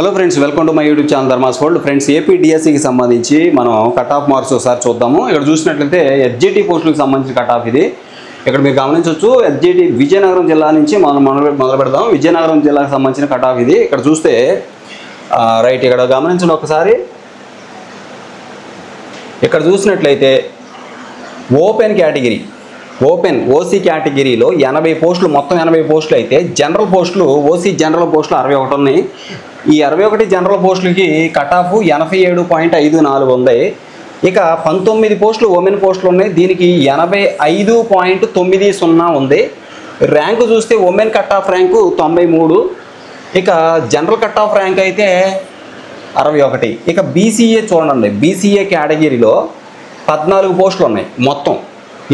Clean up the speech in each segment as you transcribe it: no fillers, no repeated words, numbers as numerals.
Hello friends, welcome to my YouTube channel Dharma's world. Friends, AP డిఎస్సికి సంబంధించి మనం cut off marks ఒకసారి చూద్దాము. ఇక్కడ చూసినట్లయితే ఎస్జిటి పోస్టులకు సంబంధించిన కట్ ఆఫ్ ఇది. ఇక్కడ మీరు గమనించవచ్చు, ఎస్జిటి విజయనగరం జిల్లా నుంచి మనం మొదలు పెడదాం. విజయనగరం జిల్లాకు సంబంధించిన కట్ ఆఫ్ ఇది. ఇక్కడ చూస్తే రైట్, ఇక్కడ గమనించండి ఒకసారి. ఇక్కడ చూసినట్లయితే ఓపెన్ కేటగిరీ, ఓపెన్ ఓసీ కేటగిరీలో 80 పోస్టులు, మొత్తం 80 పోస్టులు అయితే జనరల్ పోస్టులు, ఓసీ జనరల్ పోస్టులు 61 ఉన్నాయి. ఈ 61 జనరల్ పోస్టులకి కట్ ఆఫ్ 87.54 ఉంది. ఇక 19 పోస్టులు ఉమెన్ పోస్టులు ఉన్నాయి, దీనికి 85.90 ఉంది. ర్యాంకు చూస్తే ఉమెన్ కట్ ఆఫ్ ర్యాంకు 93, ఇక జనరల్ కట్ ఆఫ్ ర్యాంక్ అయితే 61. ఇక బీసీఏ చూడండి, బీసీఏ కేటగిరీలో 14 పోస్టులు ఉన్నాయి మొత్తం.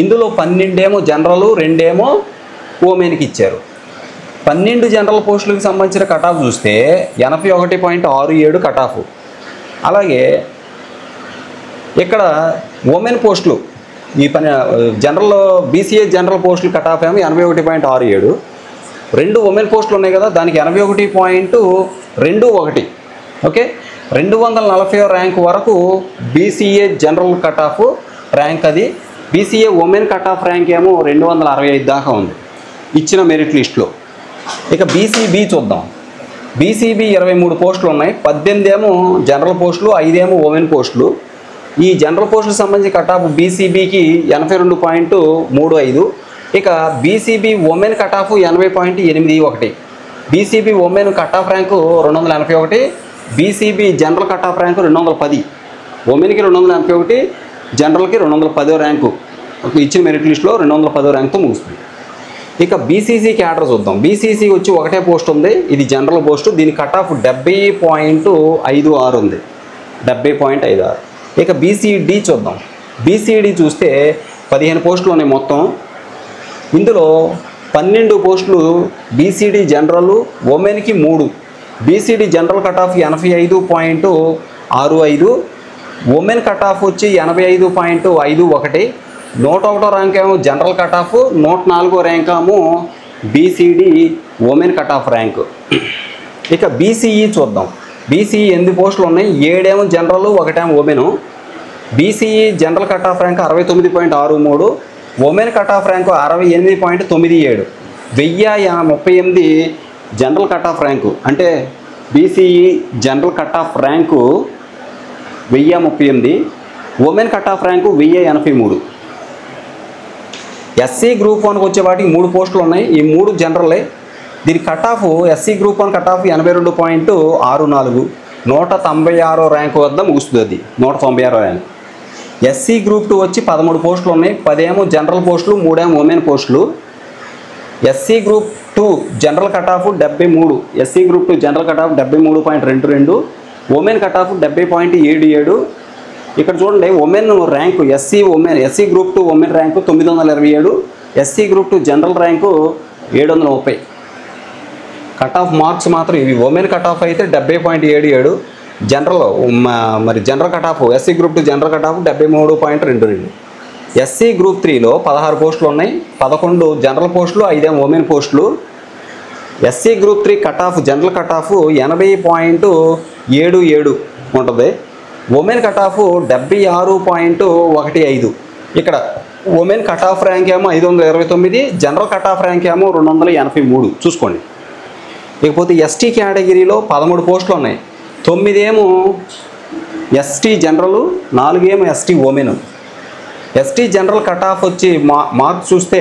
ఇందులో 12 ఏమో జనరల్, 2 ఏమో ఉమెన్కి ఇచ్చారు. 12 జనరల్ పోస్టులకు సంబంధించిన కట్ ఆఫ్ చూస్తే 81.67 కట్ ఆఫ్. అలాగే ఇక్కడ ఉమెన్ పోస్టులు, ఈ జనరల్ బీసీఏ జనరల్ పోస్టులు కట్ ఆఫ్ ఏమో 81.67. 2 ఉమెన్ పోస్టులు ఉన్నాయి కదా, దానికి 81.21. ఓకే, 240 ర్యాంక్ వరకు BCA general cut off rank అది. BCA women cut off rank ఏమో 265 దాకా ఉంది ఇచ్చిన మెరిట్ లిస్టులో. ఇక బీసీబీ చూద్దాం. బీసీబీ 23 పోస్టులు ఉన్నాయి, 18 ఏమో జనరల్ పోస్టులు, 5 ఏమో ఉమెన్ పోస్టులు. ఈ జనరల్ పోస్టులకు సంబంధించి కట్ ఆఫ్ బీసీబీకి 82.35. ఇక BCB women cut of 80.81. BCB women cut off rank 281, BCB general cut off rank 210. ఉమెన్కి 281, జనరల్కి 210 ర్యాంకు ఇచ్చిన మెరిట్ లిస్టులో 210 ర్యాంక్తో ముగుస్తుంది. ఇక బీసీసీ క్యాడర్ చూద్దాం. బీసీసీ వచ్చి ఒకటే పోస్ట్ ఉంది, ఇది జనరల్ పోస్టు, దీని కట్ ఆఫ్ 70.56 ఉంది, 70.56. ఇక బీసీడీ చూద్దాం. బీసీడీ చూస్తే 15 పోస్టులు ఉన్నాయి మొత్తం. ఇందులో 12 పోస్టులు బీసీడీ జనరల్, ఉమెన్కి 3. BCD general cut off 85.65, women cut off వచ్చి 85.51. 101 ర్యాంక్ ఏమో జనరల్ కట్ ఆఫ్, 104 ర్యాంక్ ఏమో BCD women cut off rank. ఇక బీసీఈ చూద్దాం. బీసీఈ 8 పోస్టులు ఉన్నాయి, 7 ఏమో జనరల్, 1 ఏమో women. BCE general cut off rank 69.63, women cut off rank 68.97. 1038 general cut off rank, అంటే BCE general cut off rank 1038, women cut off rank 1083. SC group 1కి వచ్చే వాటికి 3 పోస్టులు ఉన్నాయి, ఈ 3 జనరలే. దీని cut off SC group 1 cut off 82.64, 196 rank వద్ద ముగుస్తుంది, అది 196 ర్యాంక్. ఎస్సీ గ్రూప్ 2 వచ్చి 13 పోస్టులు ఉన్నాయి, 10 ఏమో జనరల్ పోస్టులు, 3 ఏమో ఉమెన్ పోస్టులు. SC group 2 general cut off 73, SC group 2 general cut off 73.22, women cut off 70.77. ఇక్కడ చూడండి, women rank SC group 2 women rank 927, SC group 2 general rank 730. Cut off marks మాత్రం ఇవి. ఉమెన్ కట్ ఆఫ్ అయితే 70.77, general మరి general cut off SC group 2 general cut off 73.22. SC group 3లో 16 పోస్టులు ఉన్నాయి, 11 general పోస్టులు, 5 ఏమో ఉమెన్ పోస్టులు. SC group 3 cut off general cut of 80.77 ఉంటుంది, ఉమెన్ కట్ ఆఫ్ 76.15. ఇక్కడ ఉమెన్ కట్ ఆఫ్ ర్యాంక్ ఏమో 529, జనరల్ కట్ ఆఫ్ ర్యాంక్ ఏమో 283. చూసుకోండి. ఇకపోతే ఎస్టీ కేటగిరీలో 13 పోస్టులు ఉన్నాయి, 9 ఏమో ఎస్టీ జనరల్, 4 ఏమో ST women. ST general cut off వచ్చి మార్క్స్ చూస్తే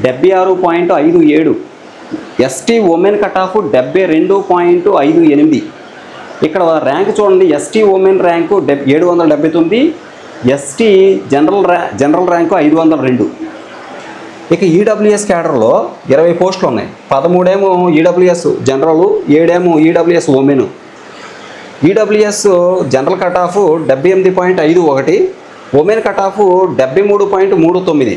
76.57, ఎస్టీ ఉమెన్ కట్ ఆఫ్ 72.58. ఇక్కడ ర్యాంక్ చూడండి, ST women rank 779, ST general rank 502. ఇక ఈడబ్ల్యూఎస్ క్యాడర్లో 20 పోస్టులు ఉన్నాయి, 13 ఏమో ఈడబ్ల్యూఎస్ జనరల్, 7 ఏమో EWS women. EWS general cut of 78.51, women cut of 73.39.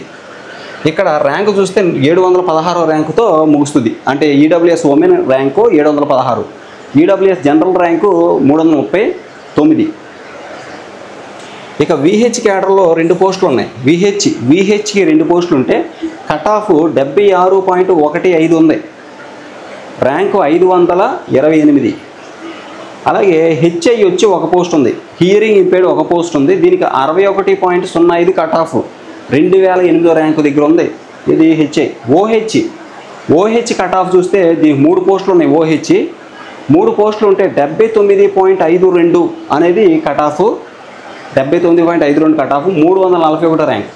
ఇక్కడ ర్యాంకు చూస్తే 716 ర్యాంకుతో ముగుస్తుంది, అంటే EWS women rank 716, EWS general rank 339. ఇక విహెచ్ క్యాడర్లో 2 పోస్టులు ఉన్నాయి, విహెచ్కి 2 పోస్టులు ఉంటే కట్ ఆఫ్ 76.15 ఉంది, ర్యాంకు 528. అలాగే హెచ్ఐ వచ్చి ఒక పోస్ట్ ఉంది, హియరింగ్ ఇంపేర్డ్ ఒక పోస్ట్ ఉంది. దీనికి 61.05 కట్ ఆఫ్ 2008 ర్యాంకు దగ్గర ఉంది. ఇది హెచ్ఐ. ఓహెచ్ కట్ ఆఫ్ చూస్తే దీనికి 3 పోస్టులు ఉన్నాయి. ఓహెచ్ 3 పోస్టులు ఉంటే 79.52 అనేది cut off. 79.52 cut off, 341 rank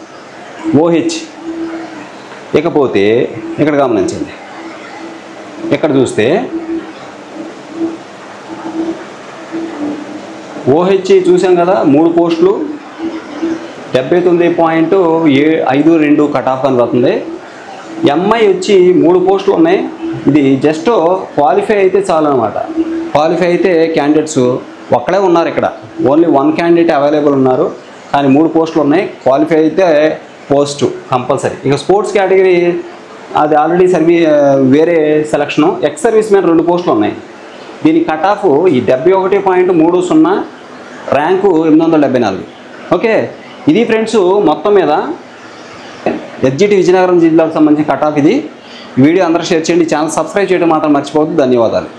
OH. ఇకపోతే ఇక్కడ గమనించండి, ఇక్కడ చూస్తే ఓహెచ్ చూసాం కదా, 3 పోస్టులు 79.52 కట్ ఆఫ్ కనబడుతుంది. ఎంఐ వచ్చి 3 పోస్టులు ఉన్నాయి. ఇది జస్ట్ క్వాలిఫై అయితే చాలు అనమాట. క్వాలిఫై అయితే క్యాండిడేట్స్ ఒక్కడే ఉన్నారు, ఇక్కడ ఓన్లీ 1 క్యాండిడేట్ అవైలబుల్ ఉన్నారు, కానీ 3 పోస్టులు ఉన్నాయి. క్వాలిఫై అయితే పోస్ట్ కంపల్సరీ. ఇక స్పోర్ట్స్ కేటగిరీ అది ఆల్రెడీ వేరే సెలక్షను. ఎక్స్ సర్వీస్ మ్యాన్ 2 పోస్టులు ఉన్నాయి. దీని కట్ ఆఫ్ ఈ 71.30, ర్యాంకు 874. ఓకే, ఇది ఫ్రెండ్స్ మొత్తం మీద ఎస్జిటి విజయనగరం జిల్లాకు సంబంధించిన కట్ ఆఫ్ ఇది. వీడియో అందరూ షేర్ చేయండి, ఛానల్ సబ్స్క్రైబ్ చేయడం మాత్రం మర్చిపోవద్దు. ధన్యవాదాలు.